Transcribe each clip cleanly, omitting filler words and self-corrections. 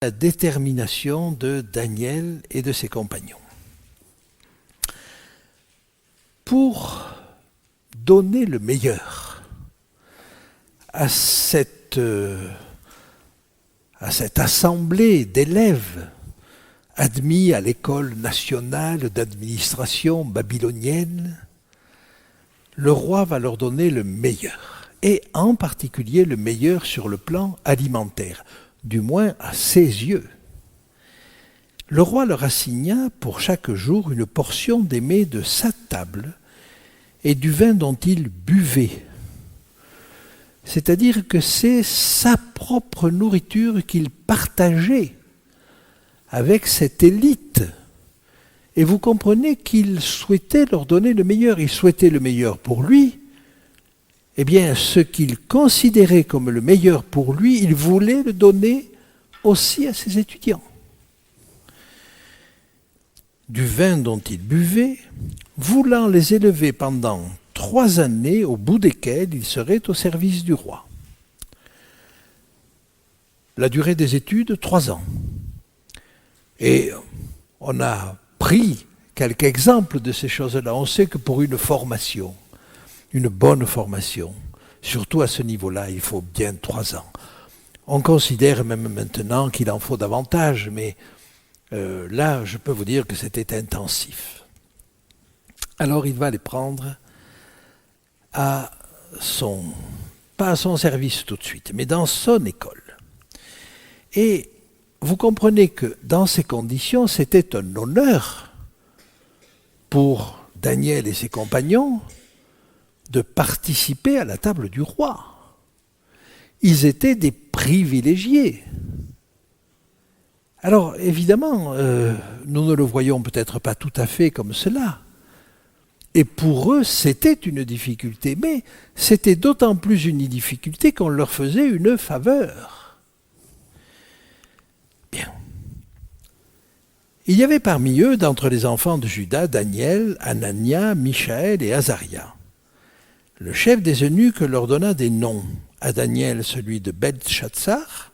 la détermination de Daniel et de ses compagnons. Pour donner le meilleur à cette assemblée d'élèves admis à l'école nationale d'administration babylonienne, le roi va leur donner le meilleur, et en particulier le meilleur sur le plan alimentaire, du moins à ses yeux. Le roi leur assigna pour chaque jour une portion des mets de sa table et du vin dont ils buvaient. C'est-à-dire que c'est sa propre nourriture qu'il partageait avec cette élite. Et vous comprenez qu'il souhaitait leur donner le meilleur. Il souhaitait le meilleur pour lui. Eh bien, ce qu'il considérait comme le meilleur pour lui, il voulait le donner aussi à ses étudiants. Du vin dont ils buvaient, voulant les élever pendant 3 années, au bout desquelles ils seraient au service du roi. La durée des études, 3 ans. Et on a pris quelques exemples de ces choses-là. On sait que pour une formation, une bonne formation, surtout à ce niveau-là, il faut bien 3 ans. On considère même maintenant qu'il en faut davantage, mais là, je peux vous dire que c'était intensif. Alors il va les prendre pas à son service tout de suite, mais dans son école. Et vous comprenez que dans ces conditions, c'était un honneur pour Daniel et ses compagnons de participer à la table du roi. Ils étaient des privilégiés. Alors, évidemment, nous ne le voyons peut-être pas tout à fait comme cela. Et pour eux, c'était une difficulté. Mais c'était d'autant plus une difficulté qu'on leur faisait une faveur. Bien. Il y avait parmi eux, d'entre les enfants de Juda, Daniel, Anania, Michaël et Azaria. Le chef des eunuques leur donna des noms. À Daniel, celui de Beltchatsar,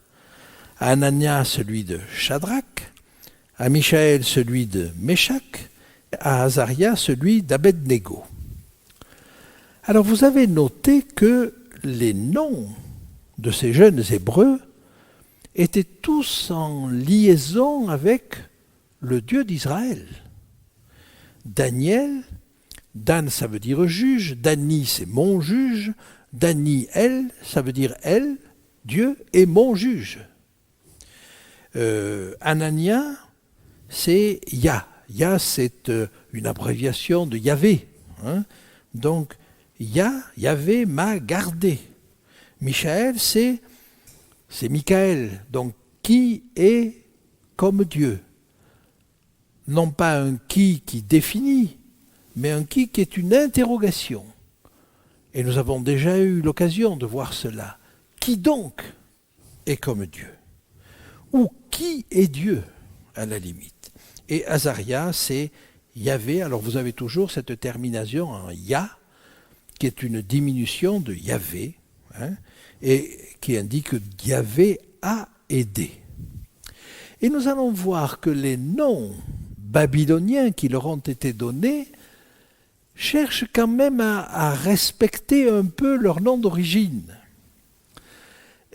à Anania, celui de Shadrach, à Michaël, celui de Méshach, à Azaria, celui d'Abednego. Alors vous avez noté que les noms de ces jeunes Hébreux étaient tous en liaison avec le Dieu d'Israël. Daniel, Dan ça veut dire juge, Dani c'est mon juge, Daniel ça veut dire elle, Dieu est mon juge. Anania c'est Yah. Yah c'est une abréviation de Yahvé. Donc Yahvé m'a gardé. Michaël c'est Michaël, donc qui est comme Dieu. Non pas un qui définit, mais un qui est une interrogation. Et nous avons déjà eu l'occasion de voir cela. Qui donc est comme Dieu? Ou qui est Dieu, à la limite? Et Azaria, c'est Yahvé. Alors vous avez toujours cette terminaison en Yah, qui est une diminution de Yahvé, et qui indique que Yahvé a aidé. Et nous allons voir que les noms babyloniens qui leur ont été donnés cherchent quand même à respecter un peu leur nom d'origine.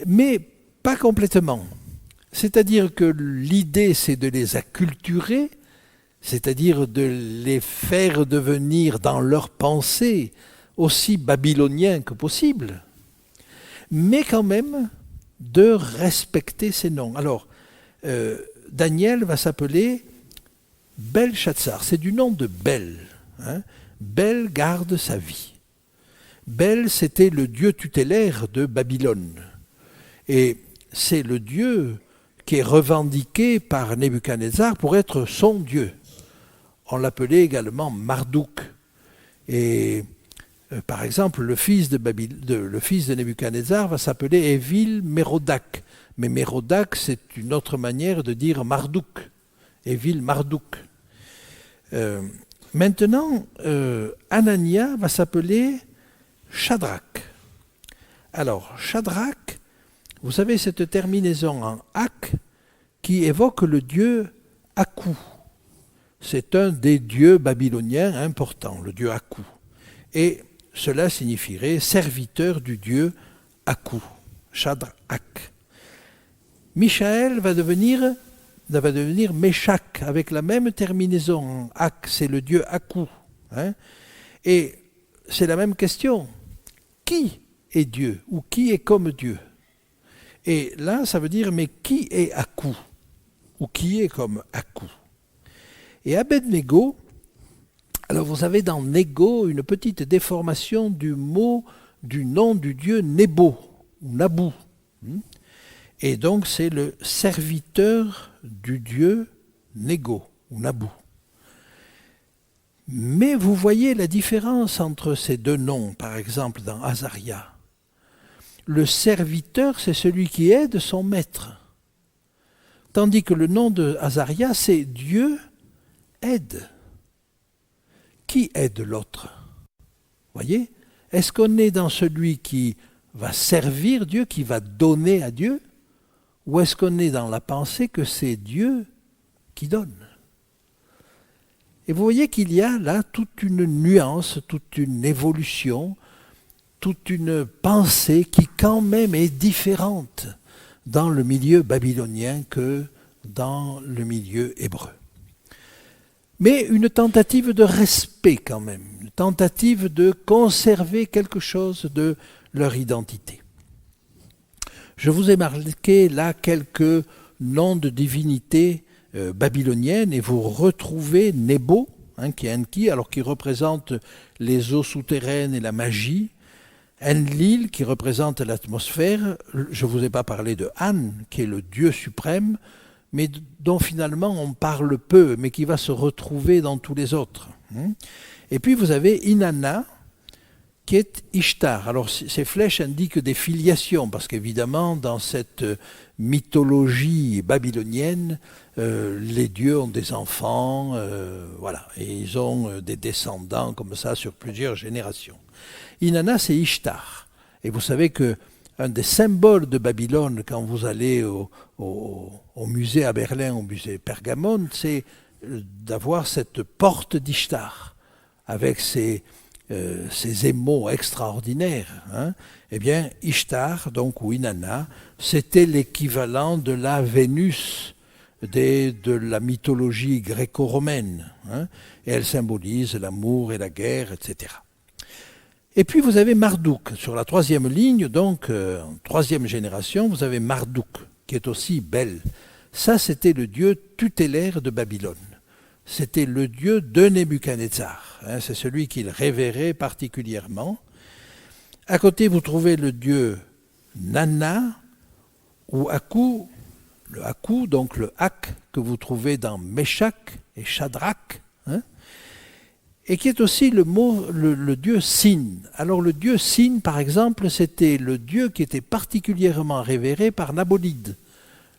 Mais pas complètement. C'est-à-dire que l'idée, c'est de les acculturer, c'est-à-dire de les faire devenir dans leur pensée aussi babyloniens que possible, mais quand même de respecter ces noms. Alors, Daniel va s'appeler Belchatsar, c'est du nom de Bel. Bel garde sa vie. Bel, c'était le dieu tutélaire de Babylone. Et c'est le dieu qui est revendiqué par Nebuchadnezzar pour être son dieu. On l'appelait également Marduk. Et par exemple, le fils de Nebuchadnezzar va s'appeler Évil Mérodach. Mais Mérodach, c'est une autre manière de dire Marduk. Évil Marduk. Maintenant, Anania va s'appeler Shadrach. Alors, Shadrach, vous savez cette terminaison en ak qui évoque le dieu Aku. C'est un des dieux babyloniens importants, le dieu Aku. Et cela signifierait serviteur du dieu Aku, Shadrach. Michaël va devenir Meshach, avec la même terminaison. Ak, c'est le dieu Aku. Et c'est la même question. Qui est Dieu ou qui est comme Dieu? Et là, ça veut dire, mais qui est Aku? Ou qui est comme Aku? Et Abed-Nego, alors vous avez dans Nego une petite déformation du nom du dieu Nebo, ou Nabu. Et donc c'est le serviteur du dieu Nego, ou Nabu. Mais vous voyez la différence entre ces deux noms, par exemple dans Azaria. Le serviteur, c'est celui qui aide son maître. Tandis que le nom de Azaria, c'est Dieu aide. Qui aide l'autre? Voyez? Est-ce qu'on est dans celui qui va servir Dieu, qui va donner à Dieu? Ou est-ce qu'on est dans la pensée que c'est Dieu qui donne? Et vous voyez qu'il y a là toute une nuance, toute une évolution, toute une pensée qui quand même est différente dans le milieu babylonien que dans le milieu hébreu. Mais une tentative de respect quand même, une tentative de conserver quelque chose de leur identité. Je vous ai marqué là quelques noms de divinités babyloniennes et vous retrouvez Nebo, qui est Enki, alors qui représente les eaux souterraines et la magie, Enlil qui représente l'atmosphère, je ne vous ai pas parlé de An qui est le dieu suprême, mais dont finalement on parle peu, mais qui va se retrouver dans tous les autres. Et puis vous avez Inanna, qui est Ishtar. Alors ces flèches indiquent des filiations, parce qu'évidemment dans cette mythologie babylonienne, les dieux ont des enfants, voilà, et ils ont des descendants comme ça sur plusieurs générations. Inanna, c'est Ishtar. Et vous savez que un des symboles de Babylone, quand vous allez au musée à Berlin, au musée Pergamon, c'est d'avoir cette porte d'Ishtar, avec ces émaux extraordinaires. Eh bien, Ishtar, donc, ou Inanna, c'était l'équivalent de la Vénus de la mythologie gréco-romaine. Et elle symbolise l'amour et la guerre, etc. Et puis vous avez Marduk. Sur la troisième ligne, donc, en troisième génération, vous avez Marduk, qui est aussi belle. Ça, c'était le dieu tutélaire de Babylone. C'était le dieu de Nebuchadnezzar. C'est celui qu'il révérait particulièrement. À côté, vous trouvez le dieu Nana, ou Aku, le Aku, donc le Ak, que vous trouvez dans Meshach et Shadrach, et qui est aussi le dieu Sin. Alors le dieu Sin, par exemple, c'était le dieu qui était particulièrement révéré par Nabonide,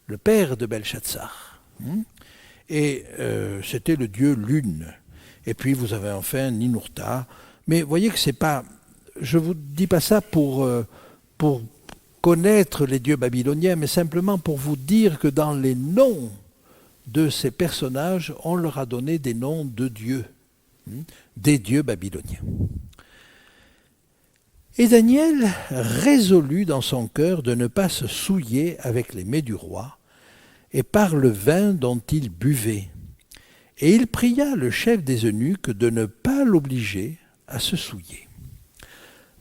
le père de Belshazzar. Et c'était le dieu Lune. Et puis vous avez enfin Ninurta. Mais vous voyez que c'est pas... Je ne vous dis pas ça pour connaître les dieux babyloniens, mais simplement pour vous dire que dans les noms de ces personnages, on leur a donné des noms de dieux, des dieux babyloniens. Et Daniel résolut dans son cœur de ne pas se souiller avec les mets du roi et par le vin dont il buvait. Et il pria le chef des eunuques de ne pas l'obliger à se souiller.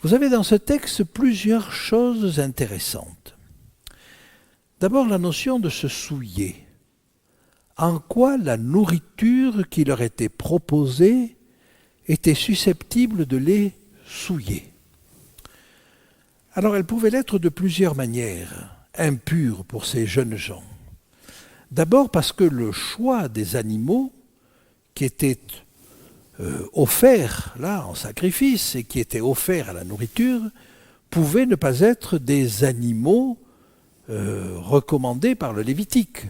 Vous avez dans ce texte plusieurs choses intéressantes. D'abord la notion de se souiller. En quoi la nourriture qui leur était proposée était susceptible de les souiller. Alors elle pouvait l'être de plusieurs manières, impure pour ces jeunes gens. D'abord parce que le choix des animaux qui étaient offerts là en sacrifice et qui étaient offerts à la nourriture pouvaient ne pas être des animaux recommandés par le Lévitique.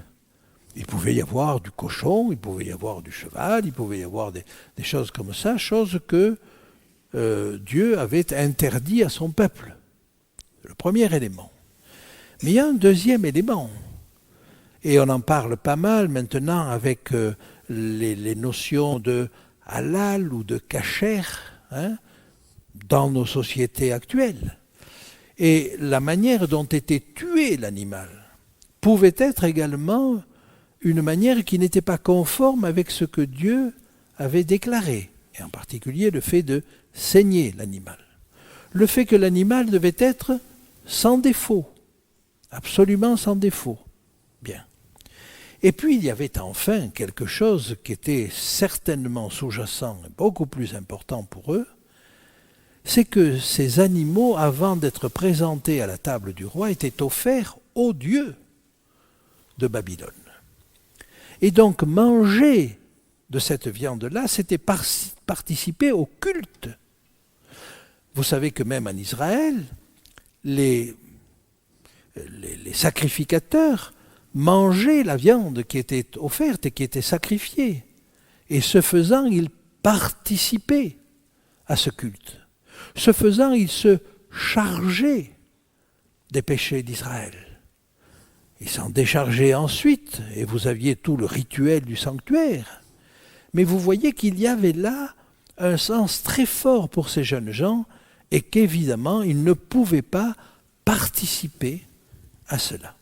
Il pouvait y avoir du cochon, il pouvait y avoir du cheval, il pouvait y avoir des choses comme ça, choses que Dieu avait interdit à son peuple. Le premier élément. Mais il y a un deuxième élément. Et on en parle pas mal maintenant avec les notions de halal ou de kasher, hein, dans nos sociétés actuelles. Et la manière dont était tué l'animal pouvait être également une manière qui n'était pas conforme avec ce que Dieu avait déclaré, et en particulier le fait de saigner l'animal. Le fait que l'animal devait être sans défaut, absolument sans défaut. Bien. Et puis il y avait enfin quelque chose qui était certainement sous-jacent et beaucoup plus important pour eux, c'est que ces animaux, avant d'être présentés à la table du roi, étaient offerts aux dieux de Babylone. Et donc manger de cette viande-là, c'était participer au culte. Vous savez que même en Israël, les sacrificateurs mangeaient la viande qui était offerte et qui était sacrifiée. Et ce faisant, ils participaient à ce culte. Ce faisant, ils se chargeaient des péchés d'Israël. Ils s'en déchargeaient ensuite, et vous aviez tout le rituel du sanctuaire. Mais vous voyez qu'il y avait là un sens très fort pour ces jeunes gens, et qu'évidemment, ils ne pouvaient pas participer à cela.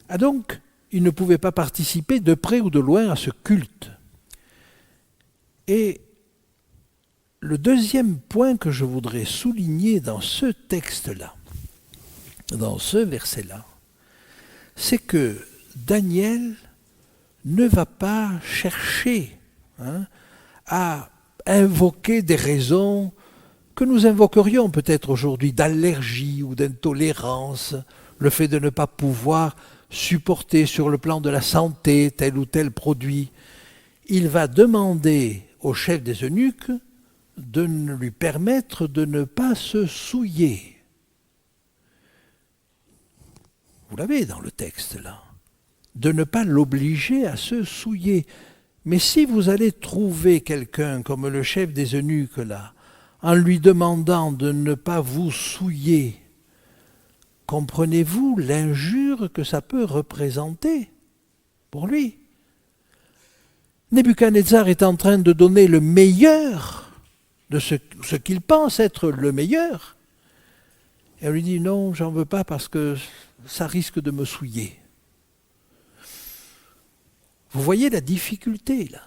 Ah donc, ils ne pouvaient pas participer de près ou de loin à ce culte. Et le deuxième point que je voudrais souligner dans ce texte-là, dans ce verset-là, c'est que Daniel ne va pas chercher à invoquer des raisons que nous invoquerions peut-être aujourd'hui d'allergie ou d'intolérance, le fait de ne pas pouvoir supporter sur le plan de la santé tel ou tel produit. Il va demander au chef des eunuques de lui permettre de ne pas se souiller. Vous l'avez dans le texte là. De ne pas l'obliger à se souiller. Mais si vous allez trouver quelqu'un comme le chef des eunuques là, en lui demandant de ne pas vous souiller, comprenez-vous l'injure que ça peut représenter pour lui? Nebuchadnezzar est en train de donner le meilleur de ce qu'il pense être le meilleur. Et on lui dit non, j'en veux pas parce que ça risque de me souiller. Vous voyez la difficulté là.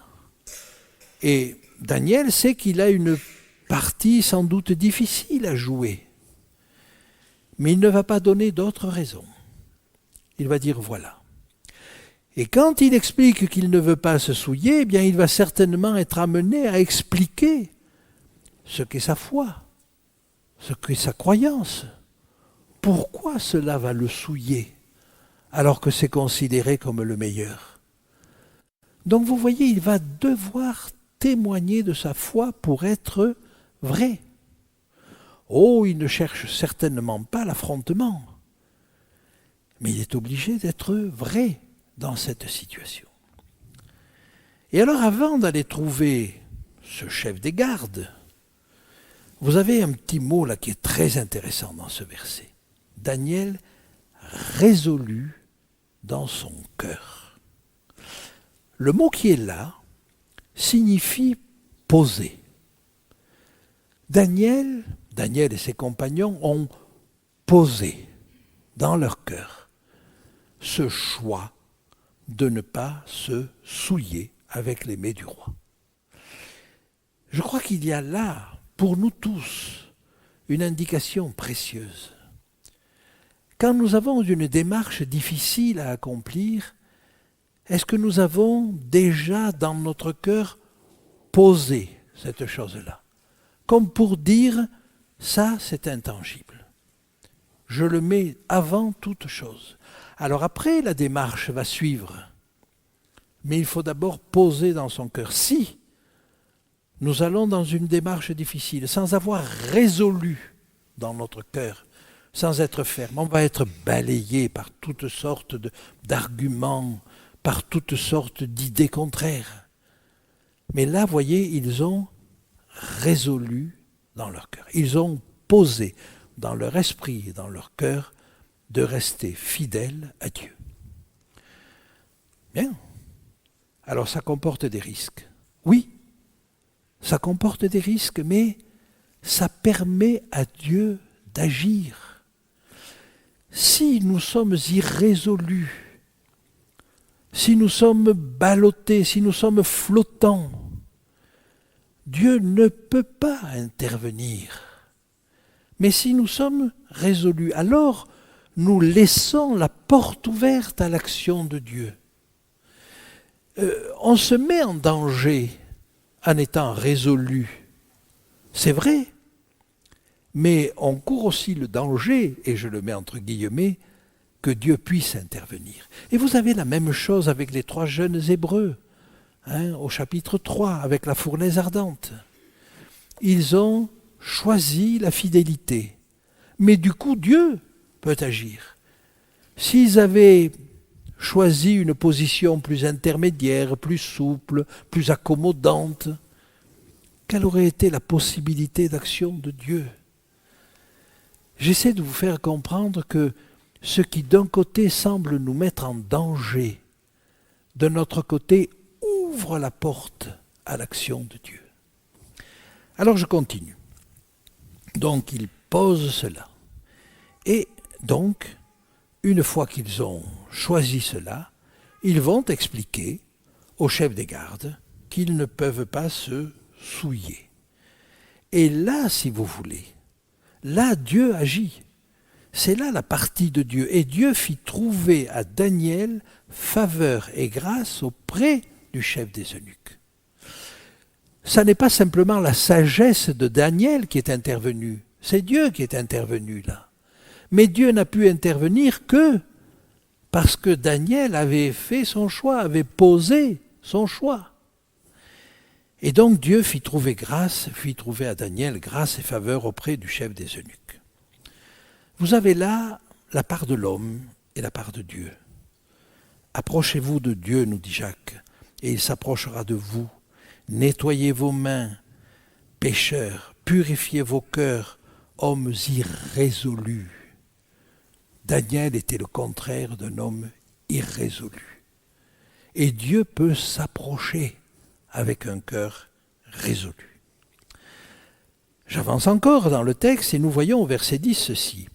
Et Daniel sait qu'il a une partie sans doute difficile à jouer. Mais il ne va pas donner d'autres raisons. Il va dire voilà. Et quand il explique qu'il ne veut pas se souiller, eh bien il va certainement être amené à expliquer ce qu'est sa foi, ce qu'est sa croyance. Pourquoi cela va le souiller alors que c'est considéré comme le meilleur? Donc vous voyez, il va devoir témoigner de sa foi pour être vrai. Oh, il ne cherche certainement pas l'affrontement, mais il est obligé d'être vrai dans cette situation. Et alors avant d'aller trouver ce chef des gardes, vous avez un petit mot là qui est très intéressant dans ce verset. Daniel résolu dans son cœur. Le mot qui est là signifie poser. Daniel et ses compagnons ont posé dans leur cœur ce choix de ne pas se souiller avec les mets du roi. Je crois qu'il y a là, pour nous tous, une indication précieuse. Quand nous avons une démarche difficile à accomplir, est-ce que nous avons déjà dans notre cœur posé cette chose-là? Comme pour dire, ça c'est intangible. Je le mets avant toute chose. Alors après, la démarche va suivre. Mais il faut d'abord poser dans son cœur. Si nous allons dans une démarche difficile, sans avoir résolu dans notre cœur, sans être ferme, on va être balayé par toutes sortes d'arguments, par toutes sortes d'idées contraires. Mais là, voyez, ils ont résolu dans leur cœur. Ils ont posé dans leur esprit et dans leur cœur de rester fidèles à Dieu. Bien. Alors ça comporte des risques. Oui, ça comporte des risques, mais ça permet à Dieu d'agir. Si nous sommes irrésolus, si nous sommes ballottés, si nous sommes flottants, Dieu ne peut pas intervenir. Mais si nous sommes résolus, alors nous laissons la porte ouverte à l'action de Dieu. On se met en danger en étant résolu. C'est vrai, mais on court aussi le danger, et je le mets entre guillemets, que Dieu puisse intervenir. Et vous avez la même chose avec les 3 jeunes Hébreux, au chapitre 3, avec la fournaise ardente. Ils ont choisi la fidélité, mais du coup Dieu peut agir. S'ils avaient choisi une position plus intermédiaire, plus souple, plus accommodante, quelle aurait été la possibilité d'action de Dieu? J'essaie de vous faire comprendre que ce qui d'un côté semble nous mettre en danger, de notre côté ouvre la porte à l'action de Dieu. Alors je continue. Donc ils posent cela. Et donc, une fois qu'ils ont choisi cela, ils vont expliquer au chef des gardes qu'ils ne peuvent pas se souiller. Et là, si vous voulez, là Dieu agit. C'est là la partie de Dieu. Et Dieu fit trouver à Daniel faveur et grâce auprès du chef des eunuques. Ça n'est pas simplement la sagesse de Daniel qui est intervenue, c'est Dieu qui est intervenu là. Mais Dieu n'a pu intervenir que parce que Daniel avait fait son choix, avait posé son choix. Et donc Dieu fit trouver à Daniel grâce et faveur auprès du chef des eunuques. Vous avez là la part de l'homme et la part de Dieu. Approchez-vous de Dieu, nous dit Jacques, et il s'approchera de vous. Nettoyez vos mains, pécheurs, purifiez vos cœurs, hommes irrésolus. Daniel était le contraire d'un homme irrésolu. Et Dieu peut s'approcher avec un cœur résolu. J'avance encore dans le texte et nous voyons au verset 10 ceci.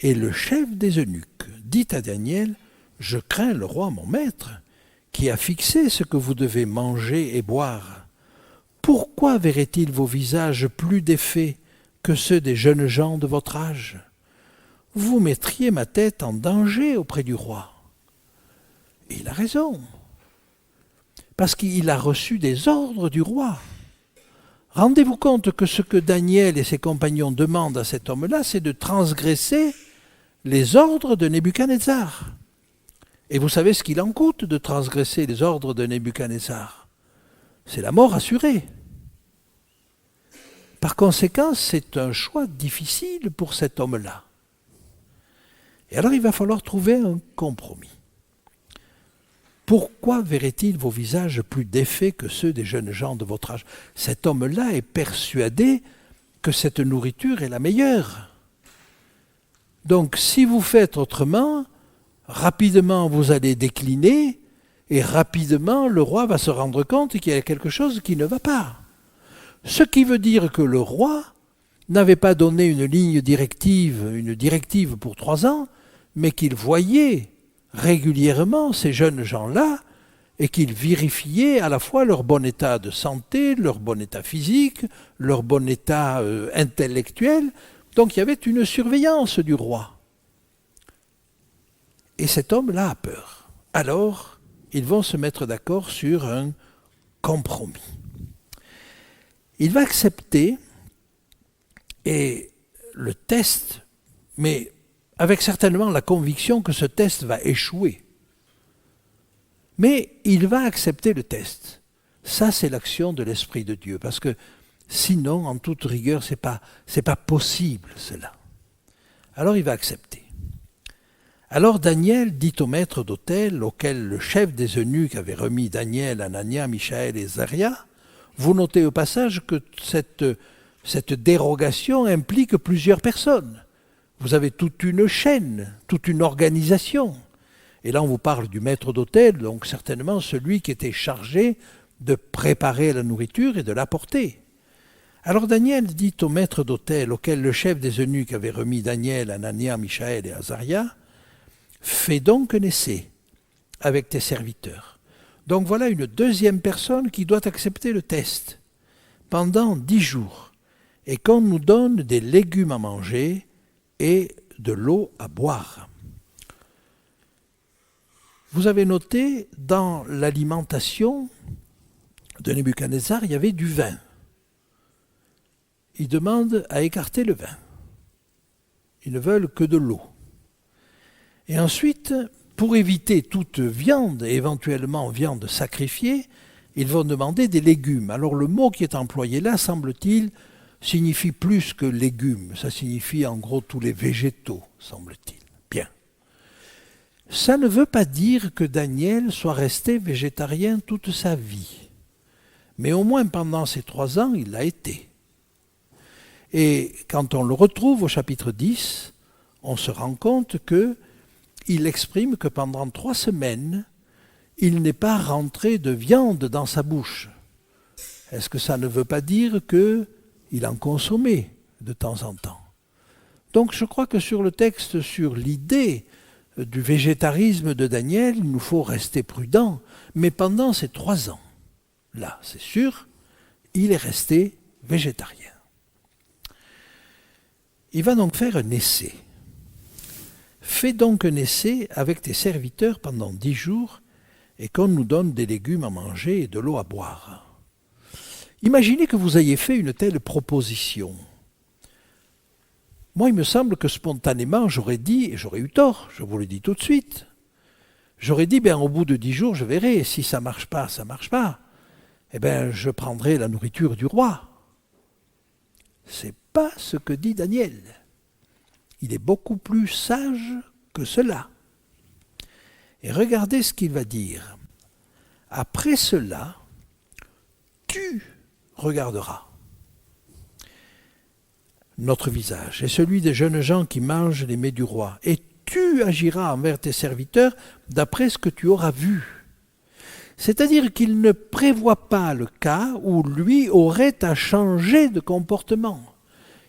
Et le chef des eunuques dit à Daniel, « Je crains le roi mon maître, qui a fixé ce que vous devez manger et boire. Pourquoi verrait-il vos visages plus défaits que ceux des jeunes gens de votre âge? Vous mettriez ma tête en danger auprès du roi. » Et il a raison, parce qu'il a reçu des ordres du roi. Rendez-vous compte que ce que Daniel et ses compagnons demandent à cet homme-là, c'est de transgresser les ordres de Nebuchadnezzar. Et vous savez ce qu'il en coûte de transgresser les ordres de Nebuchadnezzar? C'est la mort assurée. Par conséquent, c'est un choix difficile pour cet homme-là. Et alors il va falloir trouver un compromis. Pourquoi verrait-il vos visages plus défaits que ceux des jeunes gens de votre âge? Cet homme-là est persuadé que cette nourriture est la meilleure. Donc si vous faites autrement, rapidement vous allez décliner et rapidement le roi va se rendre compte qu'il y a quelque chose qui ne va pas. Ce qui veut dire que le roi n'avait pas donné une directive pour 3 ans, mais qu'il voyait régulièrement ces jeunes gens-là et qu'il vérifiait à la fois leur bon état de santé, leur bon état physique, leur bon état intellectuel. Donc il y avait une surveillance du roi. Et cet homme-là a peur. Alors, ils vont se mettre d'accord sur un compromis. Il va accepter et le test, mais avec certainement la conviction que ce test va échouer. Mais il va accepter le test. Ça, c'est l'action de l'Esprit de Dieu, parce que sinon, en toute rigueur, c'est pas possible cela. Alors il va accepter. Alors Daniel dit au maître d'hôtel, auquel le chef des eunuques avait remis Daniel, Anania, Michaël et Zaria, vous notez au passage que cette dérogation implique plusieurs personnes. Vous avez toute une chaîne, toute une organisation. Et là, on vous parle du maître d'hôtel, donc certainement celui qui était chargé de préparer la nourriture et de l'apporter. Alors Daniel dit au maître d'hôtel, auquel le chef des eunuques avait remis Daniel, Anania, Michaël et Azaria, « Fais donc un essai avec tes serviteurs. » Donc voilà une deuxième personne qui doit accepter le test pendant 10 jours et qu'on nous donne des légumes à manger et de l'eau à boire. Vous avez noté, dans l'alimentation de Nebuchadnezzar, il y avait du vin. Ils demandent à écarter le vin. Ils ne veulent que de l'eau. Et ensuite, pour éviter toute viande, et éventuellement viande sacrifiée, ils vont demander des légumes. Alors le mot qui est employé là, semble-t-il, signifie plus que légumes. Ça signifie en gros tous les végétaux, semble-t-il. Bien. Ça ne veut pas dire que Daniel soit resté végétarien toute sa vie. Mais au moins pendant ces 3 ans, il l'a été. Et quand on le retrouve au chapitre 10, on se rend compte qu'il exprime que pendant 3 semaines, il n'est pas rentré de viande dans sa bouche. Est-ce que ça ne veut pas dire qu'il en consommait de temps en temps? Donc je crois que sur le texte, sur l'idée du végétarisme de Daniel, il nous faut rester prudent. Mais pendant ces 3 ans, là, c'est sûr, il est resté végétarien. Il va donc faire un essai. Fais donc un essai avec tes serviteurs pendant 10 jours et qu'on nous donne des légumes à manger et de l'eau à boire. Imaginez que vous ayez fait une telle proposition. Moi, il me semble que spontanément, j'aurais dit, et j'aurais eu tort, je vous le dis tout de suite, j'aurais dit, au bout de 10 jours, je verrai, si ça ne marche pas, ça ne marche pas. Je prendrai la nourriture du roi. Ce n'est pas ce que dit Daniel. Il est beaucoup plus sage que cela. Et regardez ce qu'il va dire. Après cela, tu regarderas notre visage et celui des jeunes gens qui mangent les mets du roi, et tu agiras envers tes serviteurs d'après ce que tu auras vu. C'est-à-dire qu'il ne prévoit pas le cas où lui aurait à changer de comportement.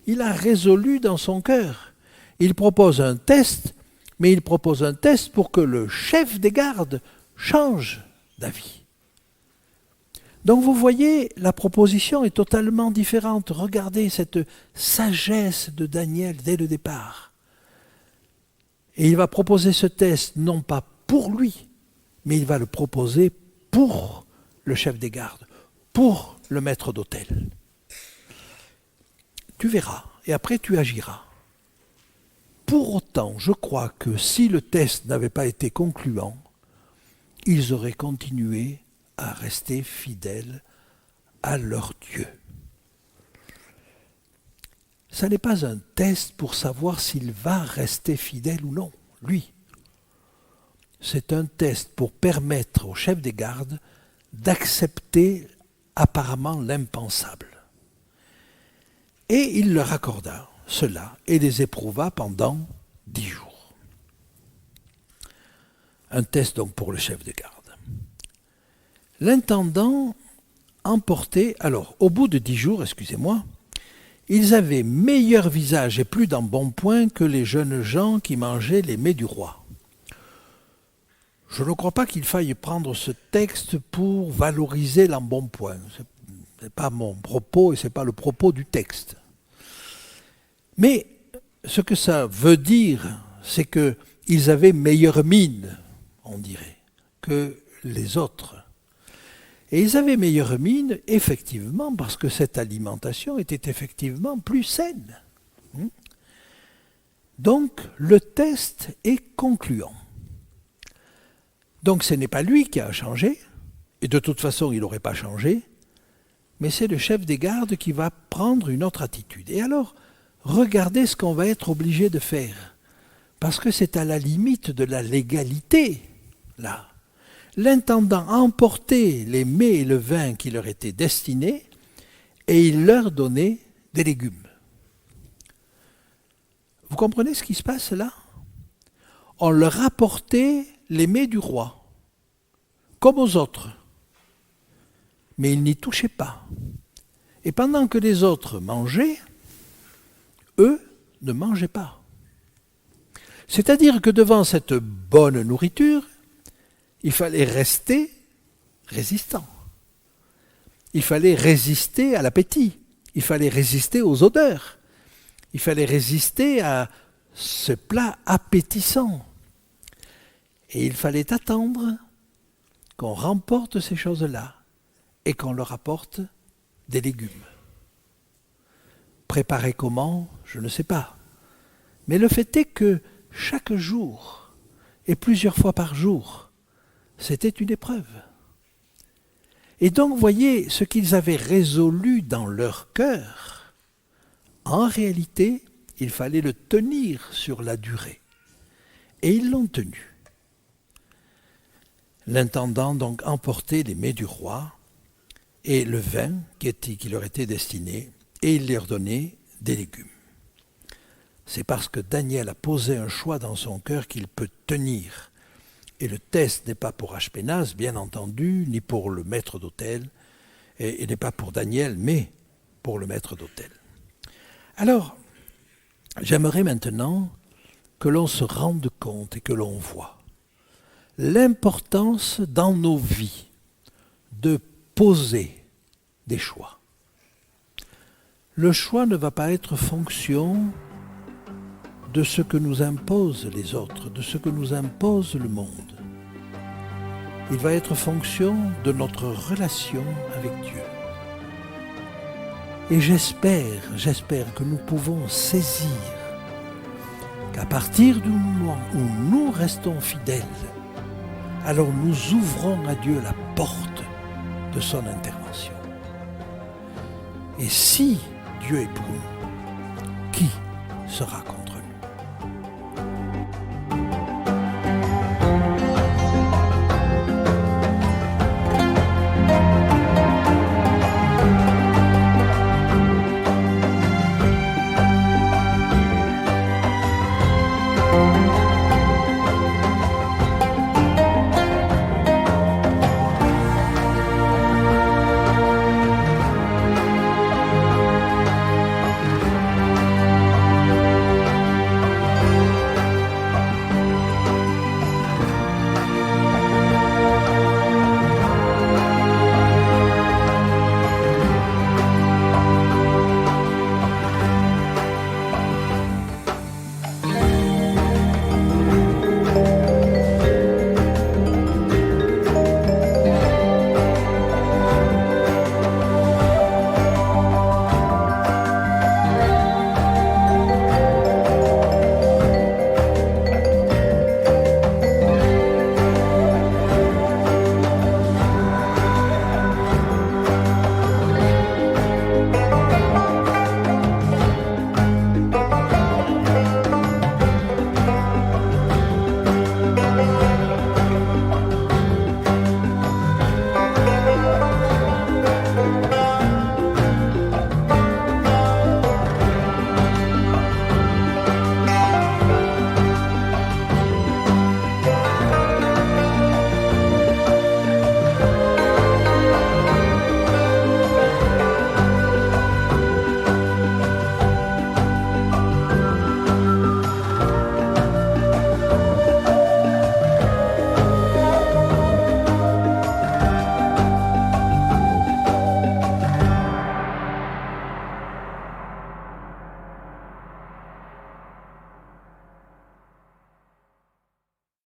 Il a résolu dans son cœur. Il propose un test, mais il propose un test pour que le chef des gardes change d'avis. Donc vous voyez, la proposition est totalement différente. Regardez cette sagesse de Daniel dès le départ. Et il va proposer ce test non pas pour lui, mais il va le proposer pour le chef des gardes, pour le maître d'hôtel. Tu verras, et après tu agiras. Pour autant, je crois que si le test n'avait pas été concluant, ils auraient continué à rester fidèles à leur Dieu. Ça n'est pas un test pour savoir s'il va rester fidèle ou non, lui. C'est un test pour permettre au chef des gardes d'accepter apparemment l'impensable. Et il leur accorda cela et les éprouva pendant 10 jours. Un test donc pour le chef de garde. L'intendant emportait, alors au bout de 10 jours, ils avaient meilleur visage et plus d'embonpoint que les jeunes gens qui mangeaient les mets du roi. Je ne crois pas qu'il faille prendre ce texte pour valoriser l'embonpoint. Ce n'est pas mon propos et ce n'est pas le propos du texte. Mais ce que ça veut dire, c'est qu'ils avaient meilleure mine, on dirait, que les autres. Et ils avaient meilleure mine, effectivement, parce que cette alimentation était effectivement plus saine. Donc, le test est concluant. Donc, ce n'est pas lui qui a changé, et de toute façon, il n'aurait pas changé, mais c'est le chef des gardes qui va prendre une autre attitude. Et alors, regardez ce qu'on va être obligé de faire, parce que c'est à la limite de la légalité, là. L'intendant a emporté les mets et le vin qui leur étaient destinés, et il leur donnait des légumes. Vous comprenez ce qui se passe là? On leur apportait les mets du roi, comme aux autres. Mais il n'y touchait pas. Et pendant que les autres mangeaient, eux ne mangeaient pas. C'est-à-dire que devant cette bonne nourriture, il fallait rester résistant. Il fallait résister à l'appétit. Il fallait résister aux odeurs. Il fallait résister à ce plat appétissant. Et il fallait attendre qu'on remporte ces choses-là et qu'on leur apporte des légumes. Préparer comment, je ne sais pas. Mais le fait est que chaque jour, et plusieurs fois par jour, c'était une épreuve. Et donc, voyez, ce qu'ils avaient résolu dans leur cœur, en réalité, il fallait le tenir sur la durée. Et ils l'ont tenu. L'intendant donc emportait les mets du roi et le vin qui leur était destiné, et il leur donnait des légumes. C'est parce que Daniel a posé un choix dans son cœur qu'il peut tenir. Et le test n'est pas pour Ashpenaz, bien entendu, ni pour le maître d'autel, et n'est pas pour Daniel, mais pour le maître d'autel. Alors, j'aimerais maintenant que l'on se rende compte et que l'on voit l'importance dans nos vies de poser des choix. Le choix ne va pas être fonction de ce que nous imposent les autres, de ce que nous impose le monde. Il va être fonction de notre relation avec Dieu. Et j'espère que nous pouvons saisir qu'à partir du moment où nous restons fidèles, alors nous ouvrons à Dieu la porte de son intervention. Et si Dieu est pour nous, qui sera contre nous ?